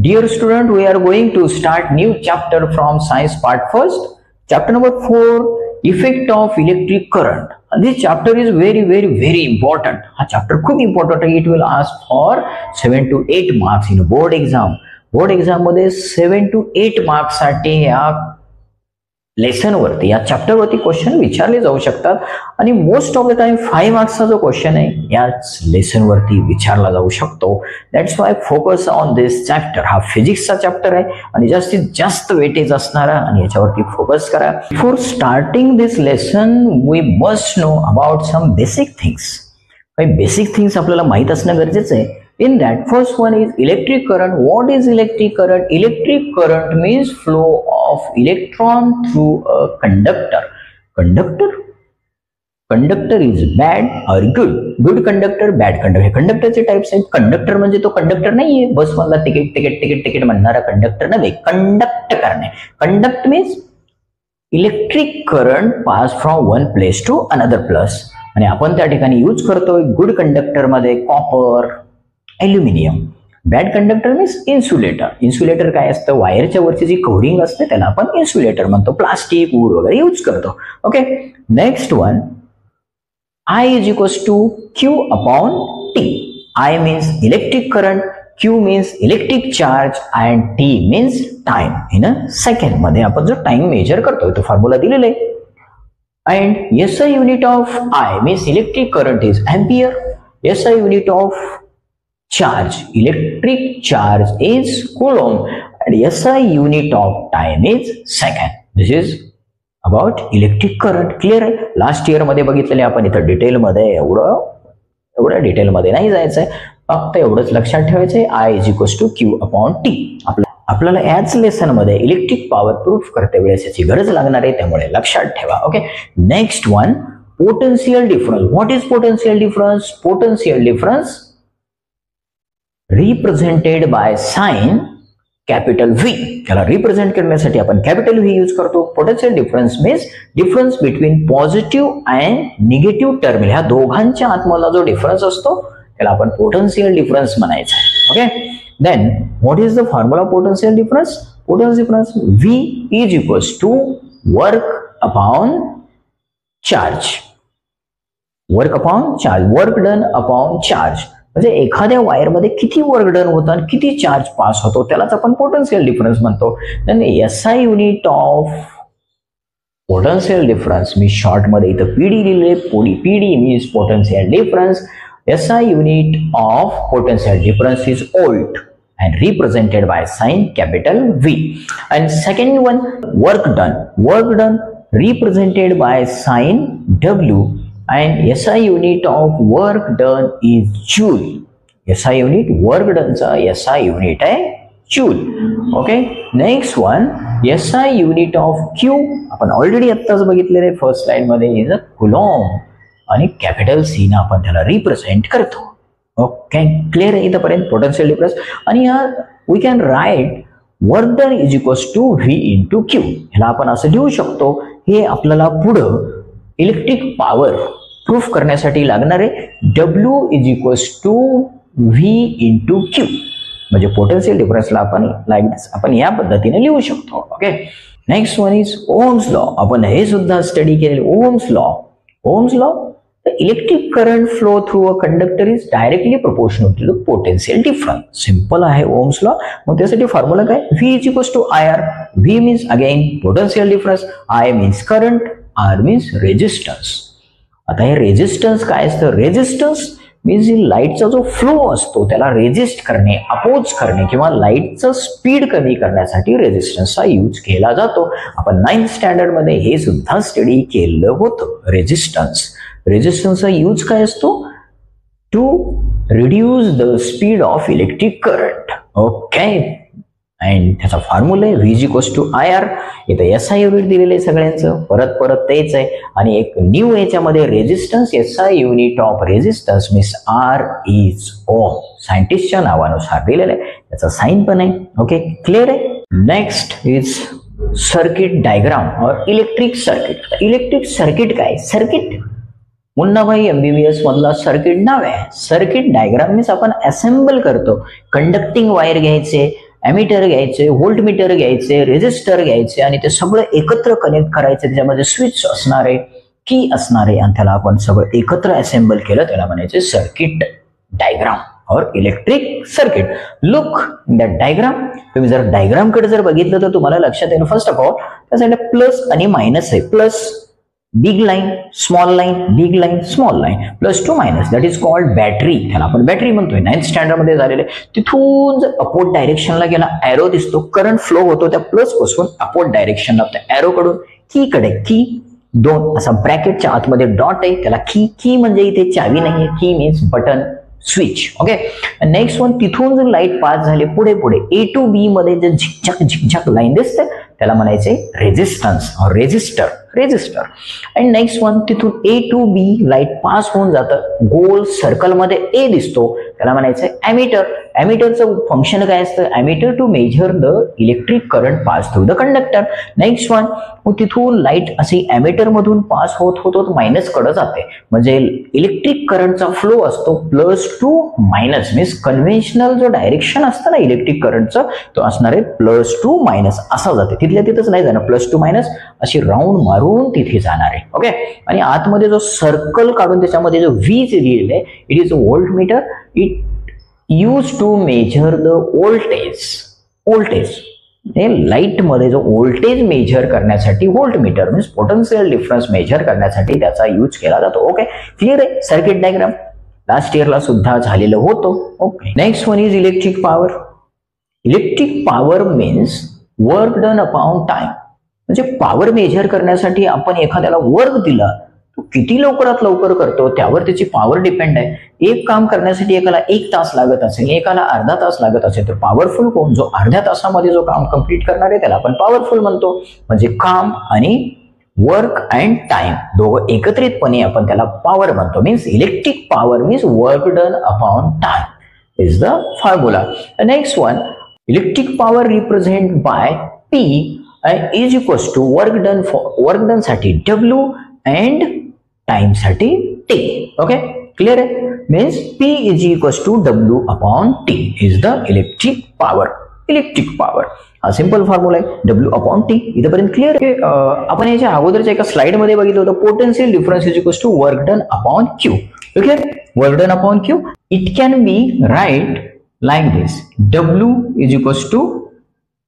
Dear student, we are going to start new chapter from science part first. Chapter number 4, effect of electric current. And this chapter is very important. Ha chapter खूप important आहे. It will ask for 7 to 8 marks in a board exam. Board exam मध्ये 7 to 8 marks साठी या lesson वरती या chapter वरती question विचारले जाऊ शकतात आणि मोस्ट ऑफ द टाइम 5 मार्क्सचा जो क्वेश्चन आहे याच लेसन वरती विचारला जाऊ शकतो. That's why focus on this chapter. हा फिजिक्सचा चॅप्टर आहे आणि जास्तीत जास्त वेटेज असणारा आणि याच्यावरती फोकस करा. Before starting this lesson we must know about some basic things. काही बेसिक थिंग्स आपल्याला माहित असणं गरजेचं आहे. In that, first one is electric current. What is electric current? Electric current means flow of electron through a conductor. Conductor is bad or good. Good conductor, bad conductor. Conductor चे types आहेत. Conductor म्हणजे तो conductor नाहीये. बस मधला ticket म्हणणारा conductor नव्हे. Conduct करणे. Conduct means electric current pass from one place to another place. आणि आपण त्या ठिकाणी यूज करतोय गुड कंडक्टर मध्ये copper, aluminium. Bad conductor means insulator. Insulator काय असतं? वायरच्या वरची जी कव्हरिंग असते त्याला आपण इन्सुलेटर म्हणतो. प्लास्टिक, वूड वगैरे यूज करतो. Okay. Next one, I is equals to Q upon T. I means electric current, Q means electric charge and T means time. In second मध्ये आपण जो टाइम मेजर करतोय तो फॉर्म्युला दिलेला आहे. And SI unit of I means electric current is ampere. SI unit of charge, electric charge is coulomb, and SI unit of time is second. This is about electric current. Clear आहे? Last year मध्ये बघितलेले आपण. इथं detail मध्ये एवढं detail मध्ये नाही जायचंय. फक्त एवढंच लक्षात ठेवायचंय. I is equals to Q upon T. आपल्याला याच लेसन मध्ये इलेक्ट्रिक पॉवर प्रूफ करते वेळेस याची गरज लागणार आहे, त्यामुळे लक्षात ठेवा. Okay. Next one, potential difference. What is potential difference? Potential difference represented by sine capital V. त्याला रिप्रेझेंट करण्यासाठी आपण कॅपिटल व्ही यूज करतो. Potential difference means difference between positive and negative terminal. ह्या दोघांच्या आतमधला जो डिफरन्स असतो त्याला आपण पोटेन्शियल डिफरन्स म्हणायचं आहे. Okay. Then what is the formula of potential difference? Potential difference V is equals to work upon charge. Work upon charge. Work done upon charge. म्हणजे एखाद्या वायर मध्ये किती वर्क डन होतं आणि किती चार्ज पास होतो त्यालाच आपण पोटेन्शियल डिफरन्स म्हणतो. Then SI unit of potential difference me short मध्ये इथं PD लिहिले. PD means potential difference. SI unit of potential difference is volt and represented by sign capital V. And second one, work done. Work done represented by sign W. And SI unit of work done is joule. SI unit work done चा SI unit आहे joule. Okay. Next one, SI unit of Q आपण already आत्ताच बघितलेले first slide मध्ये is a coulomb. आणि capital C ना आपण त्याला रिप्रेझेंट करतो. ओके. क्लिअर आहे इथपर्यंत पोटेन्शियल डिफरन्स. आणि या we can write work done is equals to V into Q. ह्याला आपण असं लिहू शकतो. हे आपल्याला पुढं इलेक्ट्रिक पॉवर प्रूफ करण्यासाठी लागणार आहे. W is equals to V into Q. म्हणजे पोटेन्शियल डिफरन्सला आपण या पद्धतीने लिहू शकतो. Okay. Next one is Ohm's law. आपण हे सुद्धा स्टडी केलेले. Ohm's law. Ohm's law, the electric current flow through a conductor is directly proportional to the potential difference. Simple आहे Ohm's law. मग त्यासाठी फॉर्म्युला काय? V is equals to IR. V means again potential difference. I means current. R means resistance. आता हे resistance काय असतं? Resistance means लाईटचा जो फ्लो असतो त्याला रेजिस्ट करणे, अपोज करणे किंवा लाईटचं स्पीड कमी करण्यासाठी रेजिस्टन्सचा यूज केला जातो. आपण 9th स्टँडर्ड मध्ये हे सुद्धा स्टडी केलं होतं. रेजिस्टन्सचा यूज काय असतो? To reduce the speed of electric current. Okay. And त्याचा फॉर्म्युला आहे V is equals to IR. इथं SI युनिट दिलेलं आहे सगळ्यांचं. परत तेच आहे. आणि एक न्यू याच्यामध्ये resistance SI unit of resistance means R is ohm. सायंटिस्टच्या नावानुसार दिलेलं आहे. त्याचा साइन पण आहे. ओके. क्लिअर आहे. नेक्स्ट इज सर्किट डायग्राम और इलेक्ट्रिक सर्किट. इलेक्ट्रिक सर्किट काय? सर्किट मुन्नाभाई MBBS मधला सर्किट नाव आहे. सर्किट डायग्राम मीन्स आपण असेंबल करतो. कंडक्टिंग वायर घ्यायचे एमिटर घ्यायचे, व्होल्टमीटर घ्यायचे, रेजिस्टर घ्यायचे आणि ते सगळं एकत्र कनेक्ट करायचे, त्याच्यामध्ये स्विच असणारे, की असणारे आणि त्याला आपण सगळं एकत्र असेंबल केलं, त्याला म्हणायचे सर्किट डायग्राम और electric circuit. Look in that diagram. तुम्ही जर डायग्राम कडे जर बघितलं तर तुम्हाला लक्षात येईल फर्स्ट ऑफ ऑल त्या साईडला प्लस आणि मायनस आहे. Plus big line, small line, big line, small line, plus two minus, that is called battery. त्याला आपण बॅटरी म्हणतोय. 9th स्टँडर्ड मध्ये झालेले. तिथून जर अपोर्ड डायरेक्शनला गेला एरो दिसतो, करंट फ्लो होतो त्या प्लस पासून अपोर्ड डायरेक्शनला, त्या एरो कडून की कडे, की दोन असा ब्रॅकेटच्या आतमध्ये डॉट आहे, त्याला की. की म्हणजे इथे चावी नाहीये, की means button, switch. Okay. Next one, तिथून जर लाईट पास झाले पुढे पुढे ए टू बी मध्ये जे झिकझॅक लाईन दिसते त्याला म्हणायचे रेजिस्टन्स और रेजिस्टर. अँड नेक्स्ट वन, तिथून ए टू बी लाईट पास होऊन जातं, गोल सर्कल मध्ये ए दिसतो, त्याला म्हणायचं एमीटर. एमीटरचं फंक्शन काय असतं? Ammeter to measure the electric current pass through the conductor. Next one, तिथून लाईट अशी एमीटर मधून पास होत होत मायनस कडे जाते, म्हणजे इलेक्ट्रिक करंटचा फ्लो असतो plus two minus, means conventional जो डायरेक्शन असतं ना इलेक्ट्रिक करंटचं तो असणार आहे प्लस टू मायनस असा जाते. तिथल्या तिथंच नाही जाणार, प्लस टू मायनस अशी राऊंड मारून तिथे जाणार आहे. ओके. आणि आतमध्ये जो सर्कल काढून त्याच्यामध्ये जो व्ही लिहिलेलं आहे, it is a voltmeter. It use to measure the voltage. Light मध्ये जो व्होल्टेज मेजर करण्यासाठी voltmeter means potential difference measure करण्यासाठी त्याचा यूज केला जातो. ओके. क्लिअर आहे? सर्किट डायग्राम लास्ट इयरला सुद्धा झालेलं होतं. Okay. Next one is electric power. Electric power means work done upon time. म्हणजे पॉवर मेजर करण्यासाठी आपण एखाद्याला वर्क दिला, तो किती लवकरात लवकर करतो त्यावर त्याची पॉवर डिपेंड आहे. एक काम करण्यासाठी एकाला 1 तास लागत असेल, एकाला अर्धा तास लागत असेल, तर पॉवरफुल कोण? जो अर्ध्या तासामध्ये जो काम कम्प्लीट करणार आहे त्याला आपण पॉवरफुल म्हणतो. म्हणजे काम आणि वर्क अँड टाइम दोघं एकत्रितपणे आपण त्याला पॉवर म्हणतो. Means electric power means work done upon time is the formula. Next one, electric power represent by P is equals to work done साठी W अँड टाइम साठी T. ओके. क्लिअर आहे? Means P is equals to W upon T is the electric power. हा simple formula आहे, W upon T. इथपर्यंत clear आहे? आपण याच्या अगोदरच्या एका स्लाइड मध्ये बघितलं होतं, potential difference is equals to work done upon Q. Okay. Work done upon Q. It can be write like this, W is equals to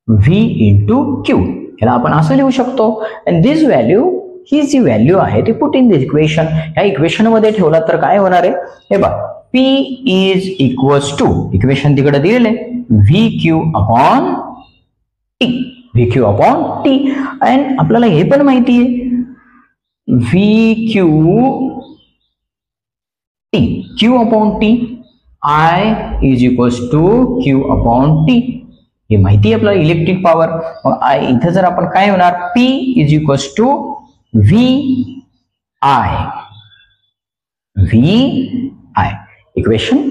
V into Q. याला आपण असं लिहू शकतो. and this value, ही जी व्हॅल्यू आहे ती put in this equation. या इक्वेशन मध्ये ठेवला तर काय होणार आहे? हे बघ, P is equals to, equation तिकडे दिलेले, VQ upon T. VQ upon T. and आपल्याला हे पण माहिती आहे VQ T, Q upon T, I is equals to Q upon T. हे माहिती आहे आपल्याला इलेक्ट्रिक पॉवर. मग इथे जर आपण काय होणार, P is equals to VI. Equation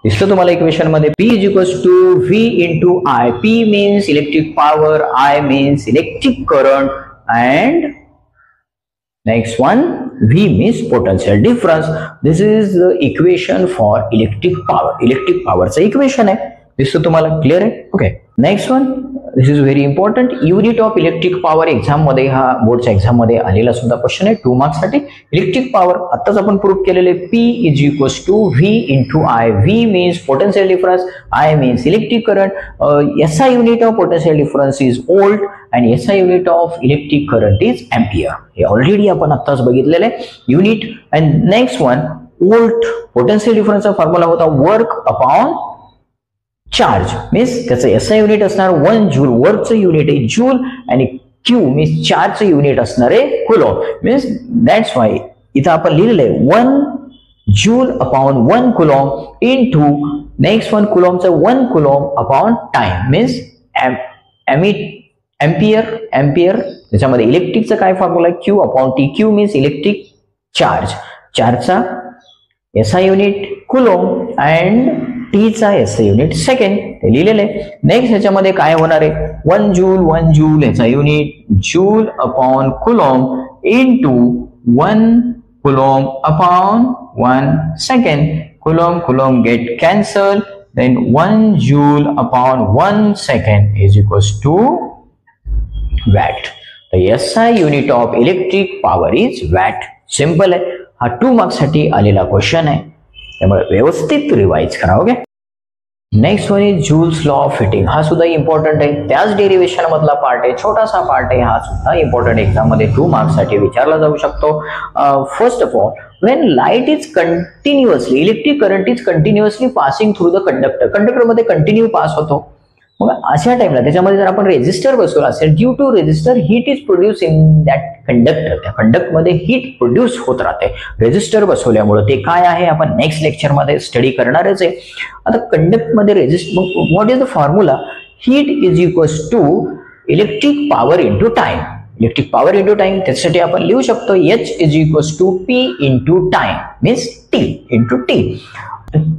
दिसतं तुम्हाला इक्वेशन मध्ये? P is equals to V into I. P means electric power, I means electric current, and next one, V means potential difference. This is the equation for electric power. Electric power चा equation आहे. दिसतं तुम्हाला? Clear आहे? Okay. Next one, this is very important. Unit of electric power exam मध्ये, हा बोर्डच्या exam मध्ये आलेला सुद्धा क्वेश्चन आहे 2 मार्क्स साठी. इलेक्ट्रिक पॉवर आताच आपण प्रूव्ह केलेले, P is equals to V into I. V means potential difference, I means electric current. SI unit of potential difference is volt आणि SI unit of electric current is ampere. हे already आपण आताच बघितलेले unit. And next one, volt potential डिफरन्सचा formula होता work upon charge. Means त्याचं SI unit असणार 1 joule, वर्कचं युनिट आहे जूल, आणि Q मीन्स चार्जचं युनिट असणार आहे कुलॉम. मीन्स दॅट्स वाय इथं आपण लिहिलेलं आहे 1 joule upon 1 coulomb into next one कुलॉमचं 1 coulomb upon time. Means ampere. त्याच्यामध्ये इलेक्ट्रिकचं काय फॉर्म्युला आहे? Q upon T. Q means electric charge, चार्जचा SI unit coulomb and T चा SI युनिट सेकंड, ते लिहिलेलं आहे. नेक्स्ट ह्याच्यामध्ये काय होणार आहे? 1 जूल याचा unit joule upon Coulomb into 1 coulomb upon 1 second. Coulomb get cancel then 1 joule upon 1 second is equals to watt. The SI unit of electric power is watt. Simple आहे. हा 2 मार्क्स साठी आलेला question आहे, त्यामुळे व्यवस्थित revise करा. Okay. Next one is Joule's law of heating. हा सुद्धा इम्पॉर्टंट आहे, त्याच डेरिवेशन मधला पार्ट आहे, छोटासा पार्ट आहे. हा सुद्धा इम्पॉर्टंट एक्झाम मध्ये 2 मार्क्स साठी विचारला जाऊ शकतो. First of all, when light is continuously, electric current is continuously passing through the conductor. Conductor मध्ये कंटिन्यू पास होतो. मग अशा टाइमला त्याच्यामध्ये जर आपण रेजिस्टर बसवला असेल, due to resistor heat is produce in that conductor. त्या कंडक्ट मध्ये हीट प्रोड्यूस होत राहते रेजिस्टर बसवल्यामुळे. ते काय आहे आपण नेक्स्ट लेक्चर मध्ये स्टडी करणारच आहे. आता कंडक्ट मध्ये resistor, what is the formula? Heat is equals to electric power into time. Electric power into time, त्याच्यासाठी आपण लिहू शकतो H is equals to P into time, means T into T.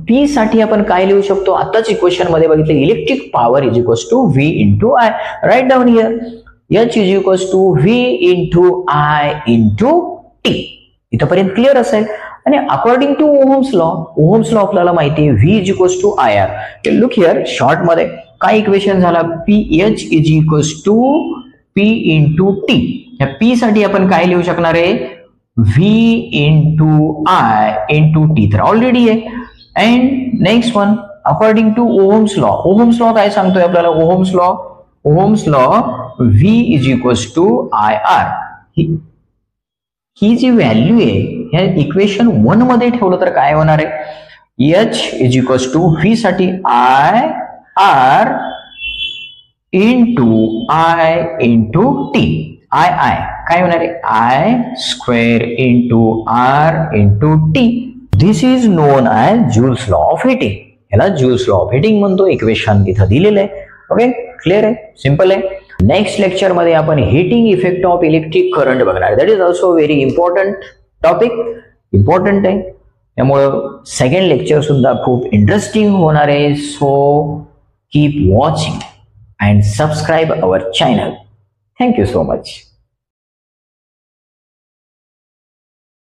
P साठी आपण काय लिहू शकतो? आताच इक्वेशन मध्ये बघितलं, electric power is equals to V into I. Write down here H is equals to V into I into T. इथपर्यंत clear असेल. आणि अकॉर्डिंग टू ओहम्स लॉ आपल्याला माहिती आहे V is equals to IR. Look here, short मध्ये काय equation झाला? H is equals to P into T. या P साठी आपण काय लिहू शकणार आहे? V into I into T. तर ऑलरेडी आहे. And next one, according to Ohm's law काय सांगतोय आपल्याला? Ohm's law V is equals to IR. ही जी व्हॅल्यू आहे ह्या इक्वेशन 1 मध्ये ठेवलं तर काय होणार आहे? H is equals to V साठी IR into I into T. I काय होणार आहे? I square into R into T. This is known as Joule's law of heating. याला जूल्स लॉ ऑफ हिटिंग म्हणतो. इक्वेशन तिथं दिलेलं आहे. ओके, क्लिअर आहे, सिंपल आहे. नेक्स्ट लेक्चर मध्ये आपण heating effect of electric current बघणार. That is also very important topic, important आहे. त्यामुळं सेकंड लेक्चर सुद्धा खूप इंटरेस्टिंग होणार आहे. So keep watching and subscribe our channel. Thank you so much.